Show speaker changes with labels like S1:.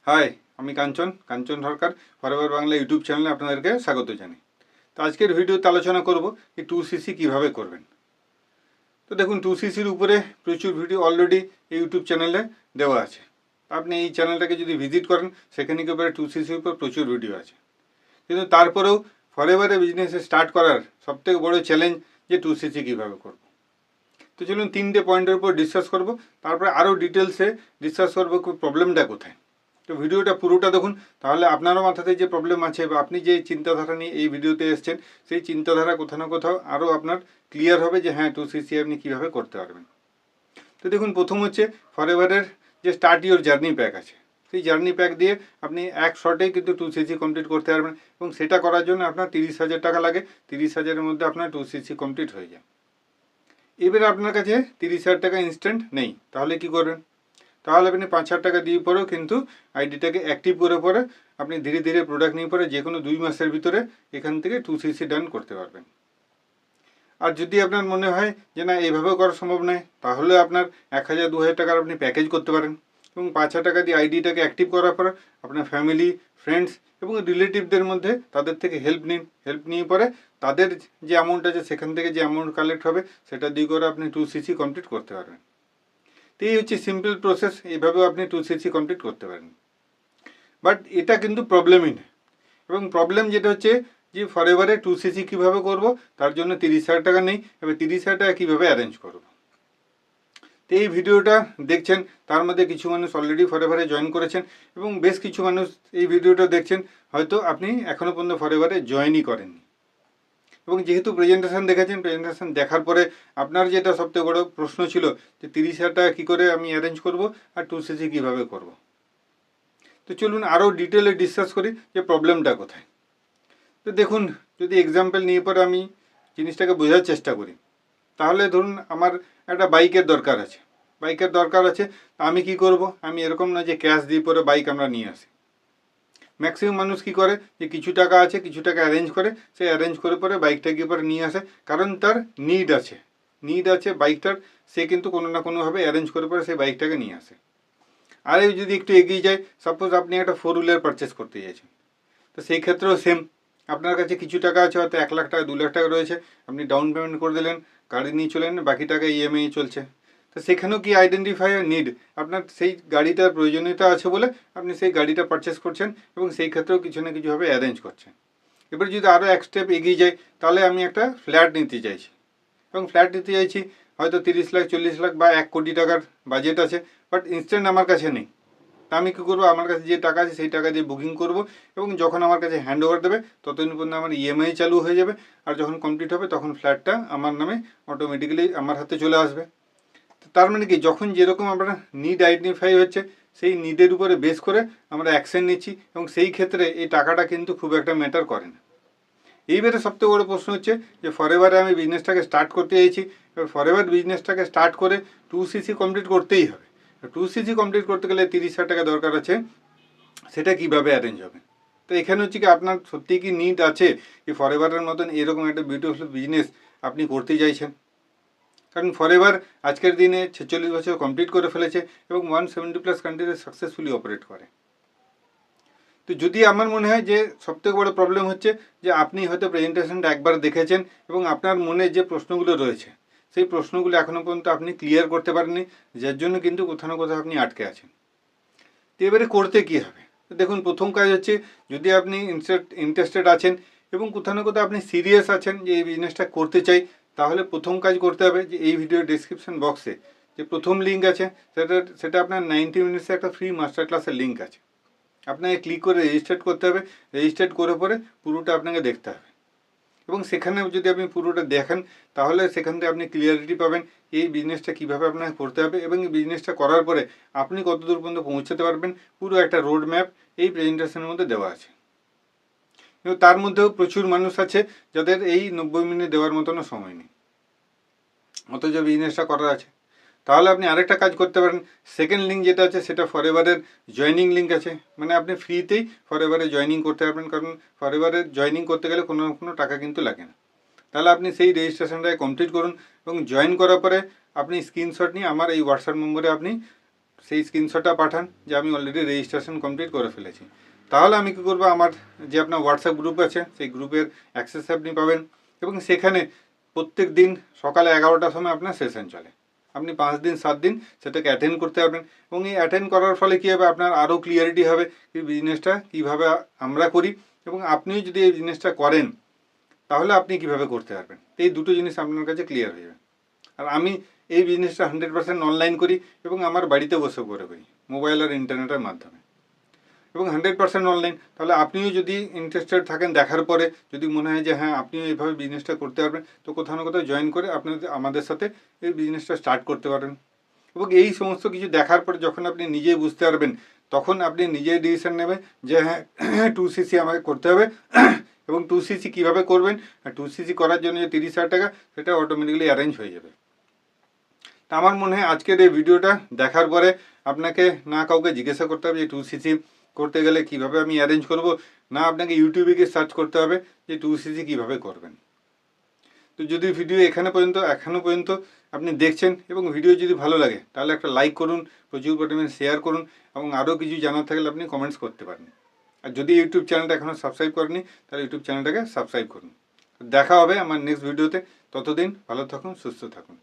S1: High, আমি কাঞ্চন সরকার forever Bangla YouTube চ্যানেলে আপনাদেরকে স্বাগত জানাই। তো আজকের ভিডিওতে আলোচনা করব এই 2cc কীভাবে করবেন। তো দেখুন, 2cc-র উপরে প্রচুর ভিডিও অলরেডি এই ইউটিউব চ্যানেলে দেওয়া আছে। আপনি এই চ্যানেলটাকে যদি ভিজিট করেন, সেখানে একেবারে 2cc-র উপর প্রচুর ভিডিও আছে। কিন্তু তারপরেও ফরএভারে বিজনেস স্টার্ট করার সবথেকে বড় চ্যালেঞ্জ যে 2cc কীভাবে করব। তো চলুন 3টে পয়েন্টের উপর ডিসকাস করব, তারপরে আরও ডিটেলসে ডিসকাস করবো প্রবলেমটা কোথায়। তো ভিডিওটা পুরোটা দেখুন, তাহলে আপনারও মাথাতে যে প্রবলেম আছে বা আপনি যে চিন্তাধারা নিয়ে এই ভিডিওতে এসেছেন, সেই চিন্তাধারা কোথাও না কোথাও আরও আপনার ক্লিয়ার হবে যে হ্যাঁ 2cc আপনি কীভাবে করতে পারবেন। তো দেখুন, প্রথম হচ্ছে ফরএভারের যে স্টার্ট ইওর জার্নি প্যাক আছে, সেই জার্নি প্যাক দিয়ে আপনি এক শর্টেই কিন্তু 2cc কমপ্লিট করতে পারবেন, এবং সেটা করার জন্য আপনার 30,000 টাকা লাগে। 30,000-এর মধ্যে আপনার 2cc কমপ্লিট হয়ে যায়। এবারে আপনার কাছে 30,000 টাকা ইনস্ট্যান্ট নেই, তাহলে কি করবেন? তাহলে আপনি 5,000 টাকা দিয়ে পরেও কিন্তু আইডিটাকে অ্যাক্টিভ করে পরে আপনি ধীরে ধীরে প্রোডাক্ট নিয়ে পরে যে কোনো 2 মাসের ভিতরে এখান থেকে 2cc ডান করতে পারবেন। আর যদি আপনার মনে হয় যে না এইভাবেও করা সম্ভব নয়, তাহলে আপনার 1,000 2,000 টাকার আপনি প্যাকেজ করতে পারেন, এবং 5,000 টাকা দিয়ে আইডিটাকে অ্যাক্টিভ করার পর আপনার ফ্যামিলি, ফ্রেন্ডস এবং রিলেটিভদের মধ্যে তাদের থেকে হেল্প নিন। হেল্প নিয়ে পরে তাদের যে অ্যামাউন্ট আছে সেখান থেকে যে অ্যামাউন্ট কালেক্ট হবে সেটা দিয়ে করে আপনি 2cc কমপ্লিট করতে পারবেন। তো এই হচ্ছে সিম্পল প্রসেস, এইভাবেও আপনি 2cc কমপ্লিট করতে পারেন। বাট এটা কিন্তু প্রবলেমই নেই, এবং প্রবলেম যেটা হচ্ছে যে ফরএভারে 2cc কীভাবে করব, তার জন্য 30,000 টাকা নেই। এবার 30,000 টাকা কীভাবে অ্যারেঞ্জ করব। তো এই ভিডিওটা দেখছেন, তার মধ্যে কিছু মানুষ অলরেডি ফরএভারে জয়েন করেছেন, এবং বেশ কিছু মানুষ এই ভিডিওটা দেখছেন হয়তো আপনি এখনও পর্যন্ত ফরএভারে জয়েনই করেননি। এবং যেহেতু প্রেজেন্টেশন দেখেছেন, প্রেজেন্টেশন দেখার পরে আপনার যেটা সবথেকে বড় প্রশ্ন ছিল যে 30,000 টাকা কী করে আমি অ্যারেঞ্জ করব আর 2cc কীভাবে করব। তো চলুন আরও ডিটেলে ডিসকাস করি যে প্রবলেমটা কোথায়। তো দেখুন, যদি এক্সাম্পল নিয়ে পরে আমি জিনিসটাকে বোঝার চেষ্টা করি, তাহলে ধরুন আমার একটা বাইকের দরকার আছে। আমি কি করব? আমি এরকম না যে ক্যাশ দিয়ে পরে বাইক আমরা নিয়ে আসি। ম্যাক্সিমাম মানুষ কি করে যে কিছু টাকা আছে, কিছু টাকা অ্যারেঞ্জ করে, সেই অ্যারেঞ্জ করে পরে বাইকটা গিয়ে পরে নিয়ে আসে, কারণ তার নিড আছে বাইকটার, সে কিন্তু কোনো না কোনোভাবে অ্যারেঞ্জ করে পরে সেই বাইকটাকে নিয়ে আসে। আর এই যদি একটু এগিয়ে যায়, সাপোজ আপনি একটা 4 হুইলার পারচেস করতে চাইছেন, তো সেই ক্ষেত্রেও সেম, আপনার কাছে কিছু টাকা আছে, হয়তো 1 লাখ টাকা 2 লাখ টাকা রয়েছে, আপনি ডাউন পেমেন্ট করে দিলেন, গাড়ি নিয়ে চলেন, বাকি টাকা ইএমআই চলছে। তো সেখানেও কি আইডেন্টিফাই নিড, আপনার সেই গাড়িটার প্রয়োজনীয়তা আছে বলে আপনি সেই গাড়িটা পারচেস করছেন, এবং সেই ক্ষেত্রেও কিছু না কিছুভাবে অ্যারেঞ্জ করছেন। এবার যদি আরও এক স্টেপ এগিয়ে যায়, তাহলে আমি একটা ফ্ল্যাট নিতে চাইছি, এবং ফ্ল্যাট নিতে চাইছি হয়তো 30 লাখ 40 লাখ বা 1 কোটি টাকার বাজেট আছে, বাট ইনস্ট্যান্ট আমার কাছে নেই। তা আমি কী করবো? আমার কাছে যে টাকা আছে সেই টাকা দিয়ে বুকিং করব, এবং যখন আমার কাছে হ্যান্ড ওভার দেবে ততদিন পর্যন্ত আমার ইএমআই চালু হয়ে যাবে, আর যখন কমপ্লিট হবে তখন ফ্ল্যাটটা আমার নামে অটোমেটিক্যালি আমার হাতে চলে আসবে। তার মানে কি, যখন যেরকম আমরা নিড আইডেন্টিফাই হচ্ছে, সেই নিডের উপরে বেস করে আমরা অ্যাকশন নিচ্ছি, এবং সেই ক্ষেত্রে এই টাকাটা কিন্তু খুব একটা ম্যাটার করে না। এইবারে সবথেকে বড়ো প্রশ্ন হচ্ছে যে ফরএভারে আমি বিজনেসটাকে স্টার্ট করতে চাইছি, এবার ফরএভার বিজনেসটাকে স্টার্ট করে 2cc কমপ্লিট করতেই হবে। 2cc কমপ্লিট করতে গেলে 30,000 টাকা দরকার আছে, সেটা কিভাবে অ্যারেঞ্জ হবে? তো এখানে হচ্ছে কি, আপনার সত্যিই কি নিড আছে যে ফরএভারের মতন এরকম একটা বিউটিফুল বিজনেস আপনি করতে চাইছেন? কারণ ফরএভার আজকের দিনে 46 বছর কমপ্লিট করে ফেলেছে, এবং 170+ কান্ট্রিতে সাকসেসফুলি অপারেট করে। তো যদি আমার মনে হয় যে সবথেকে বড় প্রবলেম হচ্ছে যে আপনি হয়তো প্রেজেন্টেশনটা একবার দেখেছেন, এবং আপনার মনে যে প্রশ্নগুলো রয়েছে সেই প্রশ্নগুলো এখনও পর্যন্ত আপনি ক্লিয়ার করতে পারেননি, যার জন্য কিন্তু কোথাও না কোথাও আপনি আটকে আছেন। তো এবারে করতে কী হবে? দেখুন, প্রথম কাজ হচ্ছে, যদি আপনি ইন্টারেস্টেড আছেন এবং কোথাও না কোথাও আপনি সিরিয়াস আছেন যে এই বিজনেসটা করতে চাই, তাহলে প্রথম কাজ করতে হবে যে এই ভিডিও ডেসক্রিপশন বক্সে যে প্রথম লিঙ্ক আছে, সেটা আপনার 90 মিনিটসে একটা ফ্রি মাস্টার ক্লাসের লিঙ্ক আছে। আপনাকে ক্লিক করে রেজিস্টার্ড করতে হবে, রেজিস্টার্ড করে পরে পুরোটা আপনাকে দেখতে হবে, এবং সেখানে যদি আপনি পুরোটা দেখেন, তাহলে সেখান থেকে আপনি ক্লিয়ারিটি পাবেন এই বিজনেসটা কীভাবে আপনাকে করতে হবে, এবং এই বিজনেসটা করার পরে আপনি কতদূর পর্যন্ত পৌঁছাতে পারবেন, পুরো একটা রোড ম্যাপ এই প্রেজেন্টেশনের মধ্যে দেওয়া আছে। কিন্তু তার মধ্যেও প্রচুর মানুষ আছে যাদের এই 90 মিনিট দেওয়ার মতনও সময় নেই, অথচ বিজনেসটা করার আছে। তাহলে আপনি আরেকটা কাজ করতে পারেন, সেকেন্ড লিঙ্ক যেটা আছে সেটা ফরএভারের জয়নিং লিঙ্ক আছে, মানে আপনি ফ্রিতেই ফরএভারে জয়নিং করতে পারবেন, কারণ ফরএভারের জয়নিং করতে গেলে কোনো না কোনো টাকা কিন্তু লাগে না। তাহলে আপনি সেই রেজিস্ট্রেশনটাকে কমপ্লিট করুন, এবং জয়েন করার পরে আপনি স্ক্রিনশট নিয়ে আমার এই হোয়াটসঅ্যাপ নম্বরে আপনি সেই স্ক্রিনশটটা পাঠান যে আমি অলরেডি রেজিস্ট্রেশন কমপ্লিট করে ফেলেছি। তাহলে আমি কী করবো, আমার যে আপনার হোয়াটসঅ্যাপ গ্রুপ আছে সেই গ্রুপের অ্যাক্সেস আপনি পাবেন এবং সেখানে প্রত্যেক দিন সকালে 11টার সময় আপনার সেশন চলে। আপনি 5 দিন 7 দিন সেটাকে অ্যাটেন্ড করতে পারবেন এবং এই অ্যাটেন্ড করার ফলে কী হবে, আপনার আরও ক্লিয়ারিটি হবে কি বিজনেসটা কীভাবে আমরা করি এবং আপনিও যদি এই বিজনেসটা করেন তাহলে আপনি কীভাবে করতে পারবেন। এই দুটো জিনিস আপনার কাছে ক্লিয়ার হয়ে যাবে। আর আমি এই বিজনেসটা 100% অনলাইন করি এবং আমার বাড়িতে বসে করে করি, মোবাইল আর ইন্টারনেটের মাধ্যমে এবং 100% অনলাইন। তাহলে আপনিও যদি ইন্টারেস্টেড থাকেন, দেখার পরে যদি মনে হয় যে হ্যাঁ আপনিও এইভাবে বিজনেসটা করতে পারবেন, তো কোথাও না কোথাও জয়েন করে আপনাদের আমাদের সাথে এই বিজনেসটা স্টার্ট করতে পারেন। এবং এই সমস্ত কিছু দেখার পরে যখন আপনি নিজেই বুঝতে পারবেন তখন আপনি নিজেই ডিসিশন নেবেন যে হ্যাঁ 2cc আমাকে করতে হবে এবং 2cc কীভাবে করবেন, আর 2cc করার জন্য যে 30,000 টাকা সেটা অটোমেটিক্যালি অ্যারেঞ্জ হয়ে যাবে। তা আমার মনে হয় আজকের এই ভিডিওটা দেখার পরে আপনাকে না কাউকে জিজ্ঞাসা করতে হবে যে 2cc করতে গেলে কিভাবে আমি অ্যারেঞ্জ করব, না আপনাকে ইউটিউবে গিয়ে সার্চ করতে হবে যে 2cc কীভাবে করবেন। তো যদি ভিডিও এখনও পর্যন্ত আপনি দেখছেন এবং ভিডিও যদি ভালো লাগে তাহলে একটা লাইক করুন, প্রচুর পরিমাণে শেয়ার করুন এবং আরও কিছু জানার থাকলে আপনি কমেন্টস করতে পারেন। আর যদি ইউটিউব চ্যানেলটা এখনও সাবস্ক্রাইব করেনি তাহলে ইউটিউব চ্যানেলটাকে সাবস্ক্রাইব করুন। দেখা হবে আমার নেক্সট ভিডিওতে। ততদিন ভালো থাকুন, সুস্থ থাকুন।